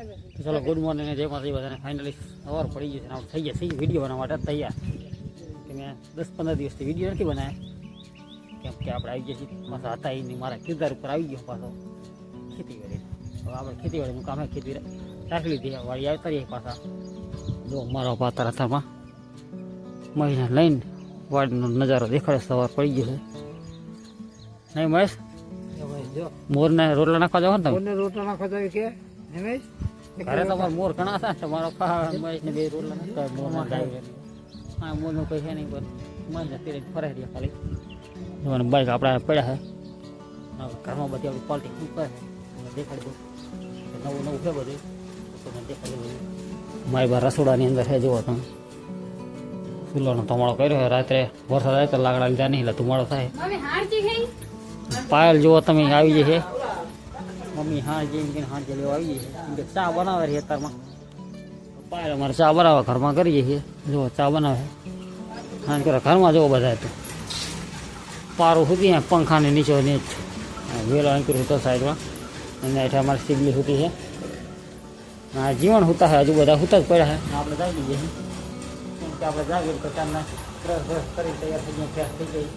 તો ચલો good morning જય માતાજી બધાને. ફાઇનલી સવાર પડી ગઈ છે અને થઈ ગયા છે વિડીયો બનાવવા માટે તૈયાર. કે મેં 10-15 દિવસથી વિડીયો નથી બનાવ્યા કેમ કે આપણે આવી ગયા છીએ પાછા હતા એની મારા કિરદાર ઉપર આવી ગયો પાછો ખેતીવાડી. હવે આપણે ખેતીવાડીનું કામ ખેતી રાખી લીધી વાડી આવતા રહીએ પાછા. જો મારા પાતર અથામાં મહિના લઈને વાડીનો નજારો દેખાડે. સવાર પડી ગયો છે નહીં મહેશ? મોરને રોટલા નાખવા જવા ને તમે? રોટલા નાખવા જાવ કે ઘરે તમારે મોર ઘણા હતા તમારો મહેશને બે રોટલા નાખતા મોરના જાય. હા મોરનું કંઈ છે નહીં પણ મહેશને તેરે ફરે રહ્યા ખાલી. જોવાનું બાઈક આપણા પડ્યા છે ઘરમાં બધી આપણી પાર્ટી શું કરે દેખાડી દઉં. નવું નવું છે બધું તમને દેખાડી દઉં. મારી બા રસોડાની અંદર છે જુઓ તમે. ચૂલાનો ધુમાડો કર્યો રાત્રે વરસાદ આવે તો લાકડા લીધા નહીં એટલે ધુમાડો થાય. પાયલ જુઓ તમે આવી જશે મમ્મી હા જઈને હાંજે લેવા આવી જશે કેમ કે ચા બનાવે છે અત્યારમાં. પાયલ અમારે ચા બનાવે ઘરમાં કરીએ છીએ. જુઓ ચા બનાવે હાંજ કરે ઘરમાં જુઓ બધા તો પારું સુધી પંખાની નીચે નીચ વેલો અંકુર હતો સાઈડમાં અને એટલે અમારી સિબલી સુધી છે. હા જીવન હોતા છે હજુ બધા હોતા જ પડ્યા છે. આપણે જાગી જઈએ કેમ કે આપણે જાગીએ તો ચારના બ્રશ કરી તૈયાર થઈ જાય ફ્રેશ થઈ જાય.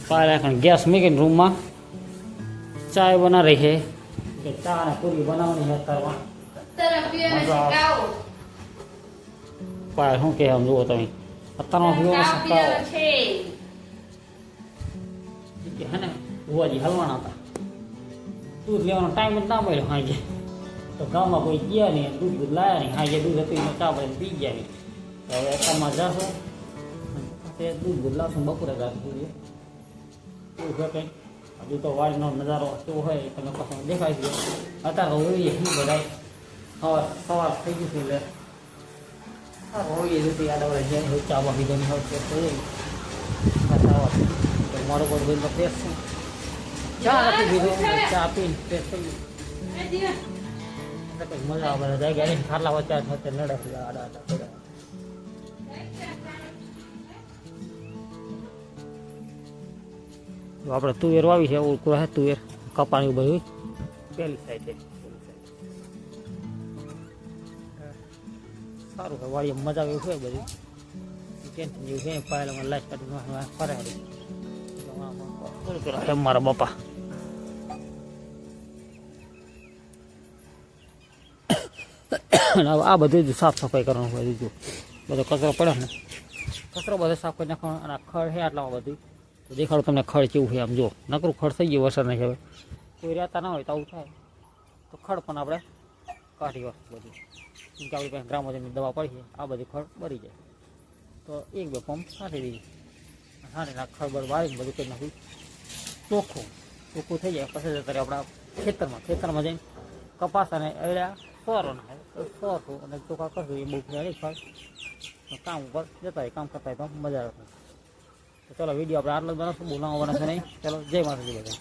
પાયલ ગેસ મૂકીને રૂમમાં ચાય બના રહી છે કે ચા અને પૂરી બનાવવાની છે અત્યારમાં. પાયલ શું કહે આમ જુઓ તમે અત્યારમાં પીવાનો છે હે ને ભુવાજી હલવાના હતા. દૂધ લેવાનો ટાઈમ જ ના મળ્યો હાજે તો ગામમાં કોઈ ગયા નહીં દૂધ લાયા નહીં. હાજે દૂધ હતું એમાં ચા ભરીને પી ગયા નહીં. હવે અત્યારમાં જાશો તે દૂધ લાવશું બપોરે ગાશું એવું છે કંઈ. હજુ તો વાડીનો નજારો કેવો હોય તમે પસંદ દેખાય છે. અત્યારે તો હોઈએ શું બધા સવાર થઈ ગયું છે એટલે હોઈએ જતી આડા જાય હોય ચા બાકી ગમી હોય તો મારો કોઈ ભાઈ ફ્રેશ છું. ચા નથી પીધું ચા પીને ફ્રેશ થઈ ગયું. કંઈક મજા આવે બધા જાય ગયા ખાટલા વચ્ચે વચ્ચે નડે આડા આડા બધા. આપણે તુવેર વાવી છે ઓળખું છે તુવેર કપાણી બધું પેલી સાઈડ છે. સારું છે વાળી મજા આવે એવું છે બધું ટેન્શન જેવું છે. પાયલામાં લાઈટ કાઢી ફરે મારા બાપા. આ બધું જ સાફ સફાઈ કરવાનું હોય બીજું બધો કચરો પડે ને કચરો બધો સાફ કરી નાખવાનો. અને ખડ છે આટલામાં બધું તો દેખાડો તમને ખડ કેવું છે આમ જો નકરું ખડ થઈ ગયું વરસાદ નહીં. હવે કોઈ રહેતા ના હોય તો આવું થાય તો ખડ પણ આપણે કાઢી વાર બધું કેમ કે આપણી પાસે ગ્રામોજનની દવા પડી છે આ બધી ખડ બળી જાય તો 1-2 પંપ નાખી દઈએ. નાખીને ખડ બર વાળીને બધું કરી નાખ્યું ચોખ્ખું થઈ જાય. પછી જતા આપણા ખેતરમાં જઈને કપાસ અને એળ્યા સોરો નાખે સોરશું અને ચોખ્ખા કરશું એ બહુ નહીં ખડ કામ ઉપર જતા કામ કરતા તો મજા આવે. તો ચલો વિડીયો આપણે આટલો જ બનાવશું બહુ લાંબો બનાવશું નહીં. ચલો જય માતાજી બધા.